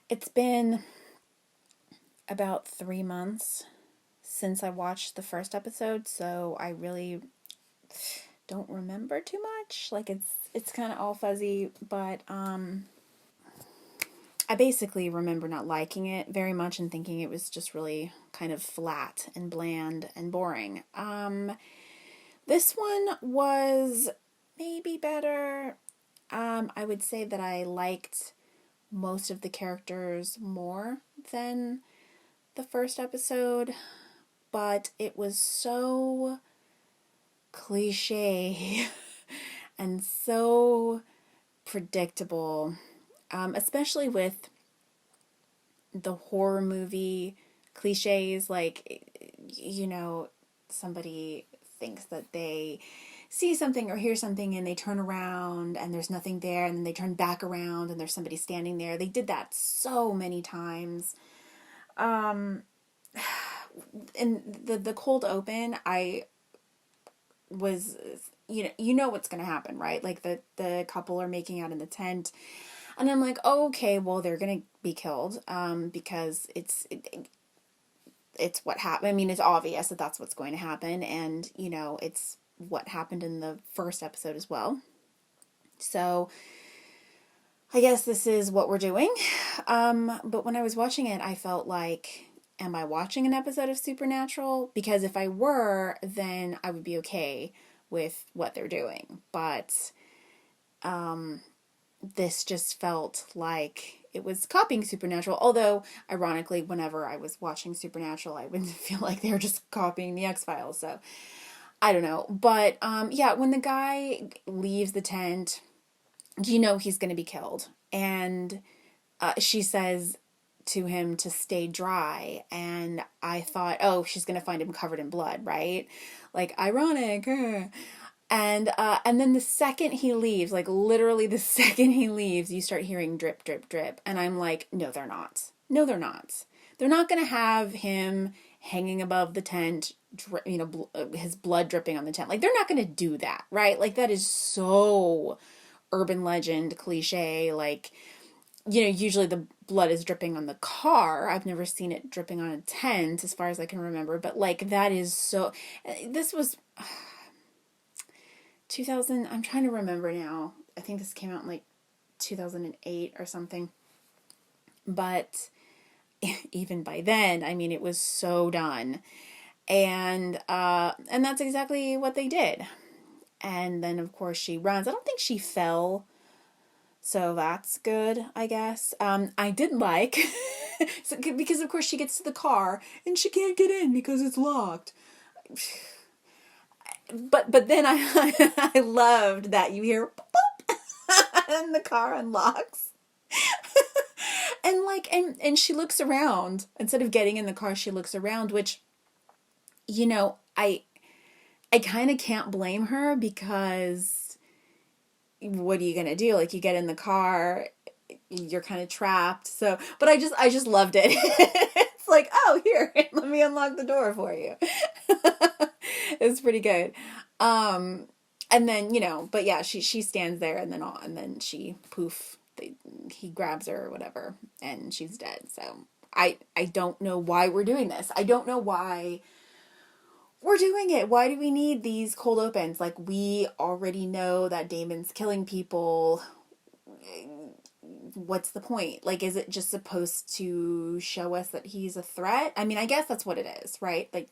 It's been about 3 months since I watched the first episode, so I really don't remember too much. Like it's kind of all fuzzy, but I basically remember not liking it very much and thinking it was just really kind of flat and bland and boring. This one was maybe better. I would say that I liked most of the characters more than the first episode, but it was so cliche and so predictable, especially with the horror movie cliches, like, somebody thinks that they see something or hear something and they turn around and there's nothing there, and then they turn back around and there's somebody standing there. They did that so many times. Um, in the cold open, I was, you know what's going to happen, right? Like the couple are making out in the tent, and I'm like, oh, okay, well, they're going to be killed, because it's what happened. I mean, it's obvious that that's what's going to happen, and it's what happened in the first episode as well. So I guess this is what we're doing. But when I was watching it, I felt like, am I watching an episode of Supernatural? Because if I were, then I would be okay with what they're doing. But this just felt like it was copying Supernatural. Although, ironically, whenever I was watching Supernatural, I would feel like they were just copying the X-Files. So, I don't know. But, yeah, when the guy leaves the tent, he's going to be killed. And she says to him to stay dry, and I thought, oh, she's going to find him covered in blood, right? Like, ironic. And then the second he leaves, like literally the second he leaves, you start hearing drip, drip, drip. And I'm like, no, they're not. No, they're not. They're not going to have him hanging above the tent, his blood dripping on the tent. Like, they're not going to do that, right? Like, that is so urban legend cliche. Like, usually the blood is dripping on the car. I've never seen it dripping on a tent as far as I can remember. But, like, that is so... This was... 2000, I'm trying to remember now. I think this came out in like 2008 or something. But even by then, I mean, it was so done. And that's exactly what they did. And then, of course, she runs. I don't think she fell, so that's good, I guess. I did like, because of course she gets to the car and she can't get in because it's locked. But then I loved that you hear boop, and the car unlocks. And she looks around. Instead of getting in the car, she looks around, which, I kind of can't blame her, because what are you going to do? Like, you get in the car, you're kind of trapped. So, but I just loved it. It's like, oh, here, let me unlock the door for you. It's pretty good. And then, but yeah, she stands there, and then she poof, he grabs her or whatever, and she's dead. So I don't know why we're doing this. I don't know why we're doing it. Why do we need these cold opens? Like, we already know that Damon's killing people. What's the point? Like, is it just supposed to show us that he's a threat? I mean, I guess that's what it is, right? Like,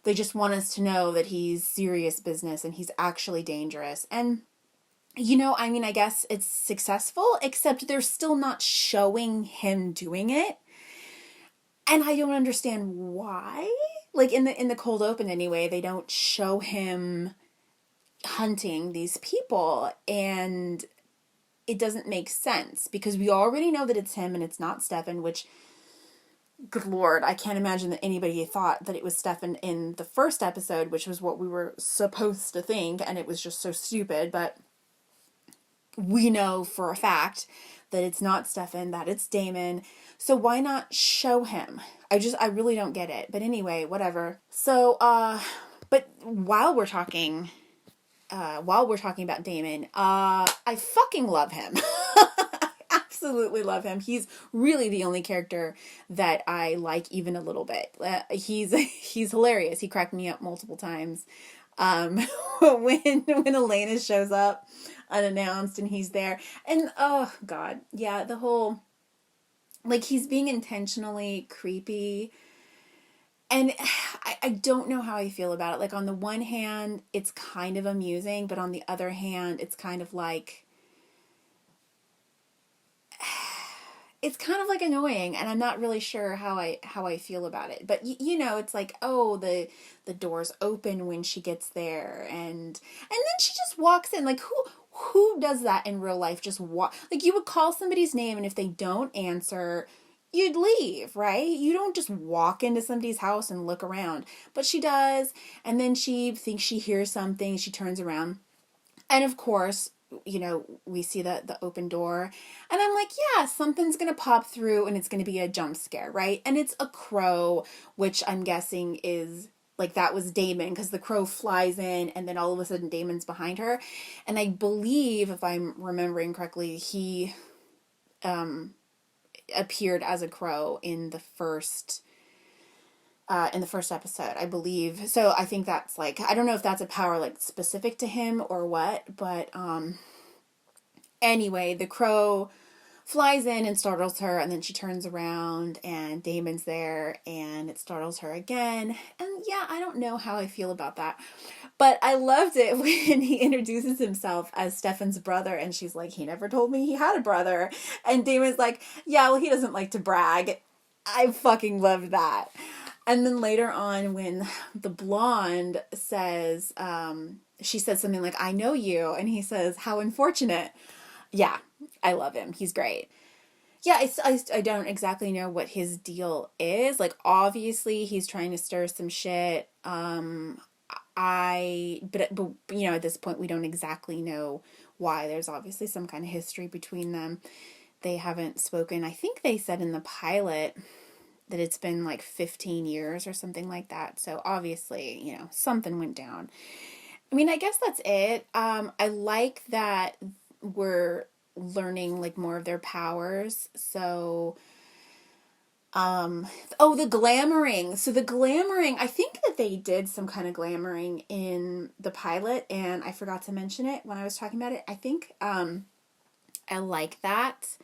they just want us to know that he's serious business and he's actually dangerous. And, I mean, I guess it's successful, except they're still not showing him doing it. And I don't understand why. Like, in the cold open anyway, they don't show him hunting these people, and it doesn't make sense, because we already know that it's him and it's not Stefan, which, good Lord, I can't imagine that anybody thought that it was Stefan in the first episode, which was what we were supposed to think, and it was just so stupid. But we know for a fact that it's not Stefan, that it's Damon. So why not show him? I really don't get it. But anyway, whatever. So, but while we're talking about Damon, I fucking love him. I absolutely love him. He's really the only character that I like even a little bit. He's hilarious. He cracked me up multiple times. Um, when Elena shows up unannounced and he's there, and oh god, yeah, the whole, like, he's being intentionally creepy, and I don't know how I feel about it. Like, on the one hand, it's kind of amusing, but on the other hand, it's kind of like, it's kind of like annoying, and I'm not really sure how I feel about it. But you know, it's like, oh, the doors open when she gets there, and then she just walks in. Like, who does that in real life? Just walk, like, you would call somebody's name, and if they don't answer, you'd leave, right? You don't just walk into somebody's house and look around. But she does, and then she thinks she hears something, she turns around. And of course, you know, we see the open door, and I'm like, yeah, something's gonna pop through and it's gonna be a jump scare, right? And it's a crow, which I'm guessing is, like, that was Damon, because the crow flies in and then all of a sudden Damon's behind her. And I believe, if I'm remembering correctly, he appeared as a crow in the first episode, I believe. So I think that's, like, I don't know if that's a power, like, specific to him or what, but anyway, the crow flies in and startles her, and then she turns around and Damon's there and it startles her again. And yeah, I don't know how I feel about that. But I loved it when he introduces himself as Stefan's brother, and she's like, he never told me he had a brother. And Damon's like, yeah, well, he doesn't like to brag. I fucking loved that. And then later on, when the blonde says, she says something like, I know you. And he says, how unfortunate. Yeah, I love him. He's great. Yeah, I don't exactly know what his deal is. Like, obviously, he's trying to stir some shit. But you know, at this point, we don't exactly know why. There's obviously some kind of history between them. They haven't spoken. I think they said in the pilot that it's been like 15 years or something like that. So obviously, you know, something went down. I mean, I guess that's it. I like that we're learning, like, more of their powers. So, oh, the glamoring. So the glamoring, I think that they did some kind of glamoring in the pilot, and I forgot to mention it when I was talking about it. I think, I like that.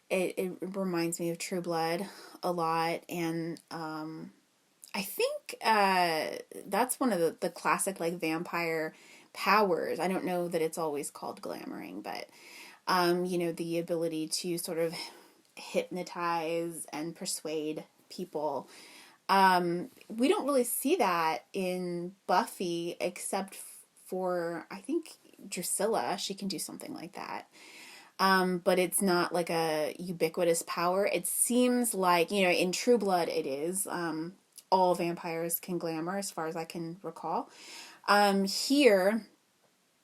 It reminds me of True Blood a lot, and I think that's one of the classic, like, vampire powers. I don't know that it's always called glamoring, but you know, the ability to sort of hypnotize and persuade people. We don't really see that in Buffy, except for, I think, Drusilla. She can do something like that. But it's not like a ubiquitous power. It seems like, you know, in True Blood it is. All vampires can glamour, as far as I can recall. Here,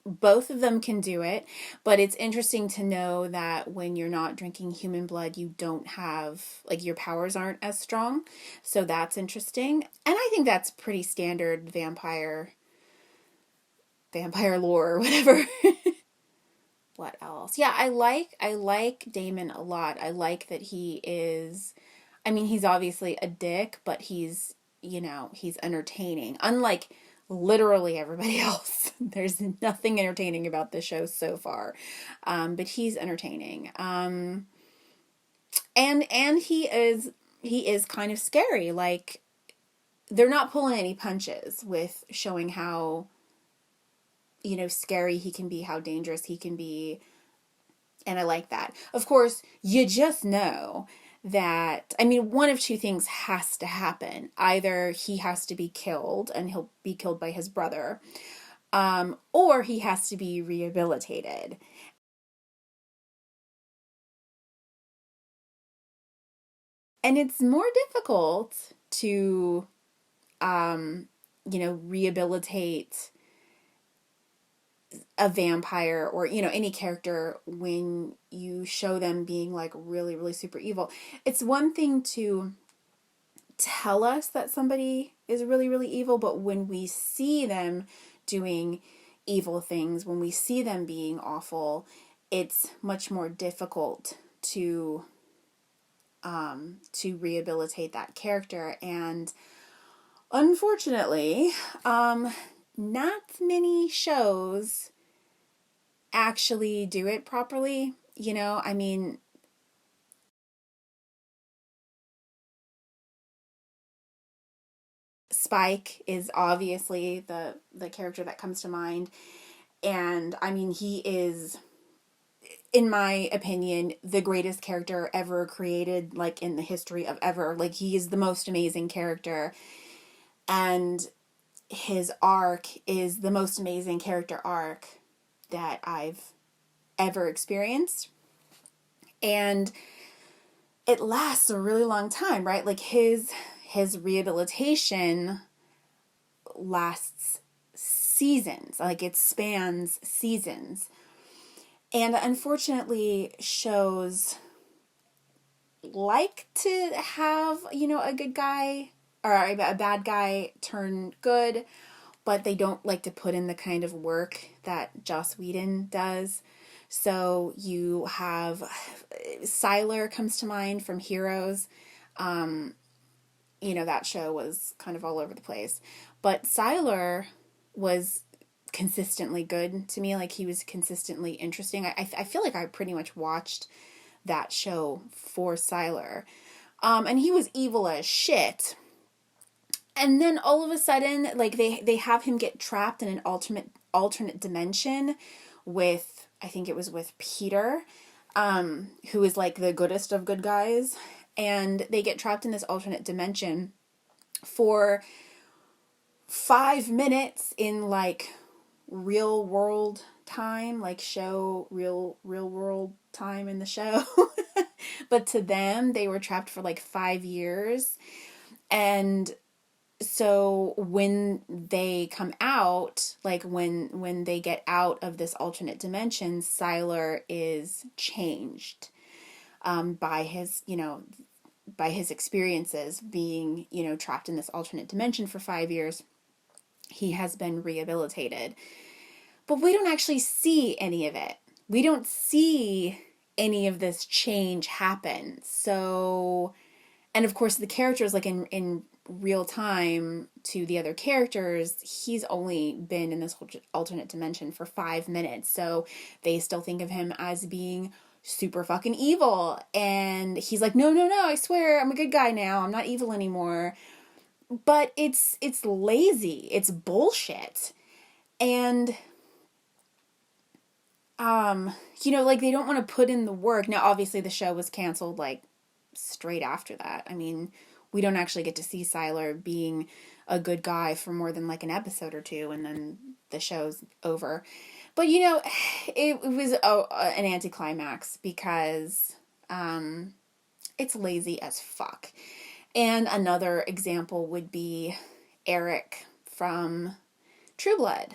both of them can do it, but it's interesting to know that when you're not drinking human blood, you don't have, like, your powers aren't as strong. So that's interesting. And I think that's pretty standard vampire lore or whatever. What else? Yeah, I like Damon a lot. I like that he is, I mean, he's obviously a dick, but he's, you know, he's entertaining. Unlike literally everybody else. There's nothing entertaining about this show so far. But he's entertaining. And he is kind of scary. Like, they're not pulling any punches with showing how, you know, scary he can be, how dangerous he can be. And I like that. Of course, you just know that, I mean, one of two things has to happen. Either he has to be killed, and he'll be killed by his brother, or he has to be rehabilitated. And it's more difficult to, you know, rehabilitate a vampire, or, you know, any character, when you show them being, like, really, really super evil. It's one thing to tell us that somebody is really, really evil, but when we see them doing evil things, when we see them being awful, it's much more difficult to rehabilitate that character. And unfortunately, not many shows actually do it properly. You know, I mean, Spike is obviously the character that comes to mind. And I mean, he is, in my opinion, the greatest character ever created, like in the history of ever. Like, he is the most amazing character. And his arc is the most amazing character arc that I've ever experienced. And it lasts a really long time, right? Like, his rehabilitation lasts seasons. Like, it spans seasons. And unfortunately, shows like to have, you know, a good guy or a bad guy turn good, but they don't like to put in the kind of work that Joss Whedon does. So you have Sylar comes to mind from Heroes. You know, that show was kind of all over the place. But Sylar was consistently good to me. Like, he was consistently interesting. I feel like I pretty much watched that show for Sylar. And he was evil as shit. And then all of a sudden, like, they have him get trapped in an alternate dimension with, I think it was with Peter, who is like the goodest of good guys. And they get trapped in this alternate dimension for 5 minutes in like real world time, like show real world time in the show. But to them, they were trapped for like 5 years. And so when they come out, like when they get out of this alternate dimension, Sylar is changed by his, you know, by his experiences being, you know, trapped in this alternate dimension for 5 years. He has been rehabilitated. But we don't actually see any of it. We don't see any of this change happen. So, and of course the characters, like in real time to the other characters, he's only been in this alternate dimension for 5 minutes. So they still think of him as being super fucking evil. And he's like, no, I swear I'm a good guy now. I'm not evil anymore. But it's lazy. It's bullshit. And you know, like, they don't want to put in the work. Now, obviously the show was canceled like straight after that. I mean, we don't actually get to see Sylar being a good guy for more than like an episode or two, and then the show's over. But, you know, it was an anticlimax because it's lazy as fuck. And another example would be Eric from True Blood,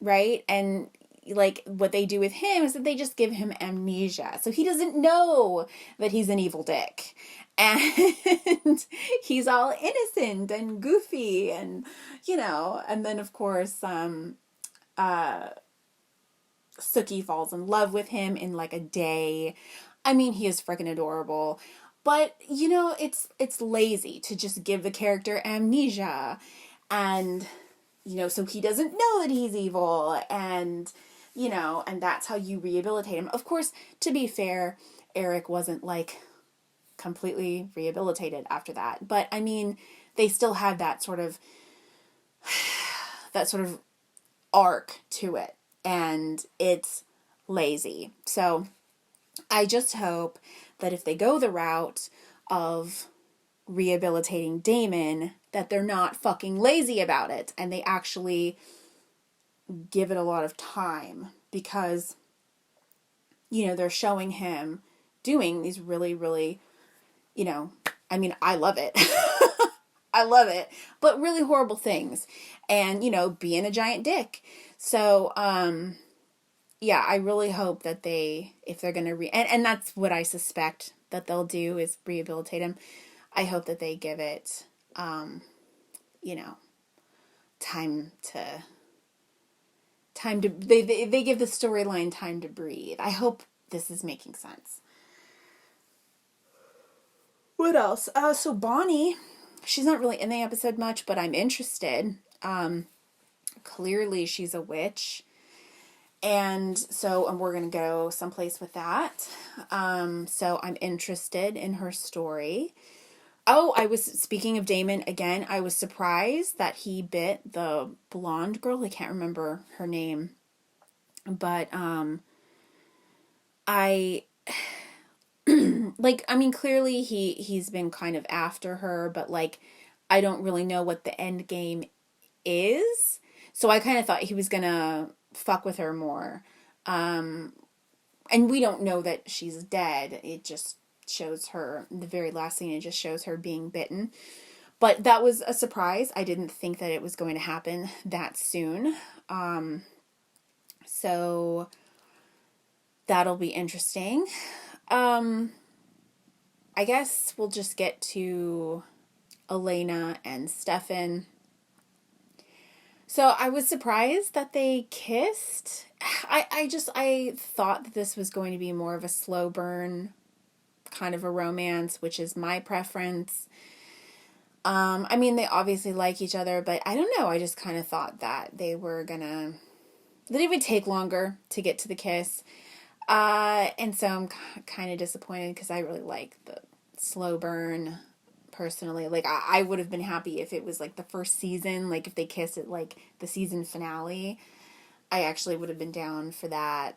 right? And like, what they do with him is that they just give him amnesia. So he doesn't know that he's an evil dick. And he's all innocent and goofy and, you know, and then of course, Sookie falls in love with him in like a day. I mean, he is freaking adorable. But, you know, it's lazy to just give the character amnesia. And, you know, so he doesn't know that he's evil. And, you know, and that's how you rehabilitate him. Of course, to be fair, Eric wasn't like completely rehabilitated after that. But I mean, they still had that sort of arc to it. And it's lazy. So I just hope that if they go the route of rehabilitating Damon, that they're not fucking lazy about it and they actually give it a lot of time, because, you know, they're showing him doing these really, really, you know, I mean, I love it. I love it, but really horrible things, and, you know, being a giant dick. So, yeah, I really hope that if they're going to and that's what I suspect that they'll do, is rehabilitate him. I hope that they give it, you know, time to they give the storyline time to breathe. I hope this is making sense. What else? So Bonnie, she's not really in the episode much, but I'm interested. Clearly she's a witch. And so we're going to go someplace with that. So I'm interested in her story. Oh, speaking of Damon again, I was surprised that he bit the blonde girl. I can't remember her name. But, clearly he's been kind of after her, but like, I don't really know what the end game is. So I kind of thought he was gonna fuck with her more. And we don't know that she's dead. It just shows her, the very last scene, it just shows her being bitten. But that was a surprise. I didn't think that it was going to happen that soon. So that'll be interesting. I guess we'll just get to Elena and Stefan. So I was surprised that they kissed. I thought that this was going to be more of a slow burn kind of a romance, which is my preference. They obviously like each other, but I don't know. I just kind of thought that that it would take longer to get to the kiss. And so I'm kind of disappointed because I really like the slow burn personally. Like, I would have been happy if it was like the first season, like if they kissed at like the season finale. I actually would have been down for that.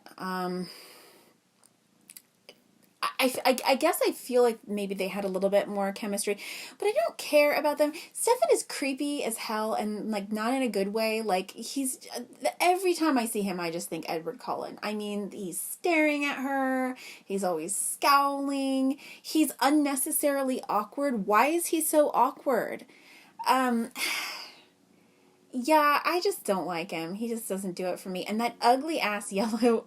I guess I feel like maybe they had a little bit more chemistry, but I don't care about them. Stefan is creepy as hell and like not in a good way. Like every time I see him, I just think Edward Cullen. I mean, he's staring at her. He's always scowling. He's unnecessarily awkward. Why is he so awkward? Yeah, I just don't like him. He just doesn't do it for me. And that ugly ass yellow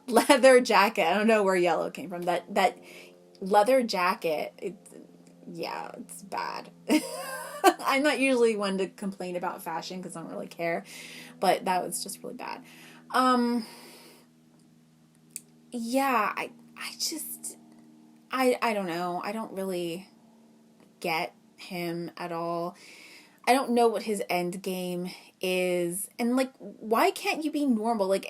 leather jacket. I don't know where yellow came from. That leather jacket, it's bad. I'm not usually one to complain about fashion because I don't really care, but that was just really bad. Yeah, I don't know. I don't really get him at all. I don't know what his end game is. And like, why can't you be normal? Like,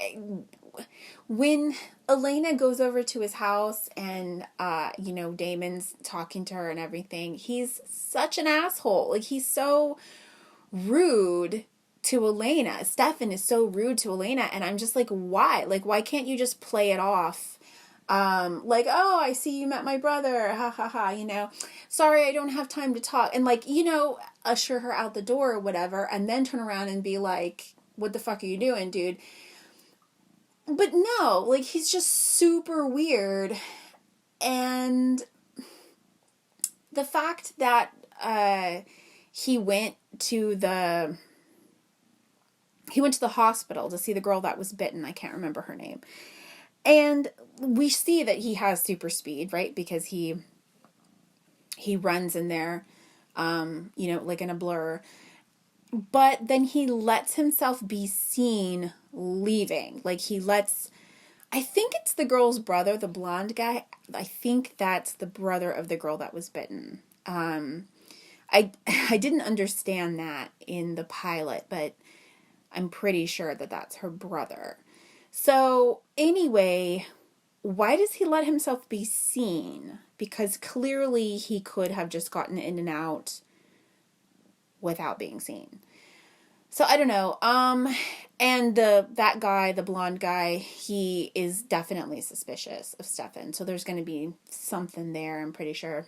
when Elena goes over to his house and, Damon's talking to her and everything, he's such an asshole. Like, he's so rude to Elena. Stefan is so rude to Elena. And I'm just like, why? Like, why can't you just play it off? Oh, I see you met my brother. Ha ha ha, sorry, I don't have time to talk. And like, usher her out the door or whatever. And then turn around and be like, what the fuck are you doing, dude? But no, like, he's just super weird. And the fact that, he went to the hospital to see the girl that was bitten. I can't remember her name. And we see that he has super speed, right? Because he runs in there, like in a blur. But then he lets himself be seen leaving. Like, I think it's the girl's brother, the blonde guy. I think that's the brother of the girl that was bitten. I didn't understand that in the pilot, but I'm pretty sure that that's her brother. So anyway, why does he let himself be seen? Because clearly he could have just gotten in and out without being seen. So I don't know. And that guy, the blonde guy, he is definitely suspicious of Stefan. So there's going to be something there, I'm pretty sure.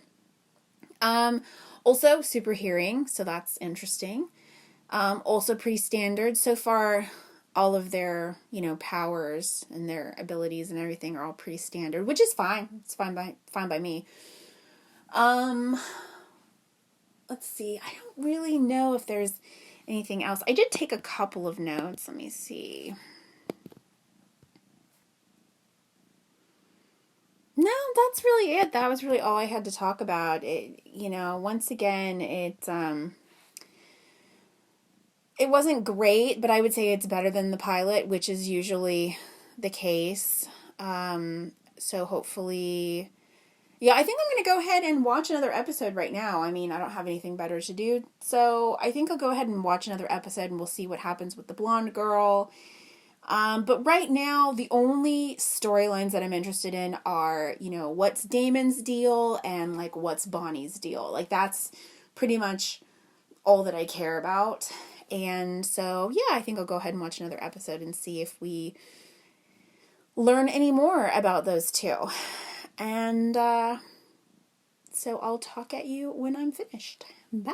Also super hearing, so that's interesting. Also pretty standard so far. All of their, powers and their abilities and everything are all pretty standard, which is fine. It's fine by me. Let's see. I don't really know if there's anything else. I did take a couple of notes. Let me see. No, that's really it. That was really all I had to talk about. It, once again, it wasn't great, but I would say it's better than the pilot, which is usually the case. So hopefully Yeah, I think I'm going to go ahead and watch another episode right now. I mean, I don't have anything better to do. So I think I'll go ahead and watch another episode and we'll see what happens with the blonde girl. But right now, the only storylines that I'm interested in are, what's Damon's deal and, like, what's Bonnie's deal. Like, that's pretty much all that I care about. And so, yeah, I think I'll go ahead and watch another episode and see if we learn any more about those two. And so I'll talk at you when I'm finished. Bye.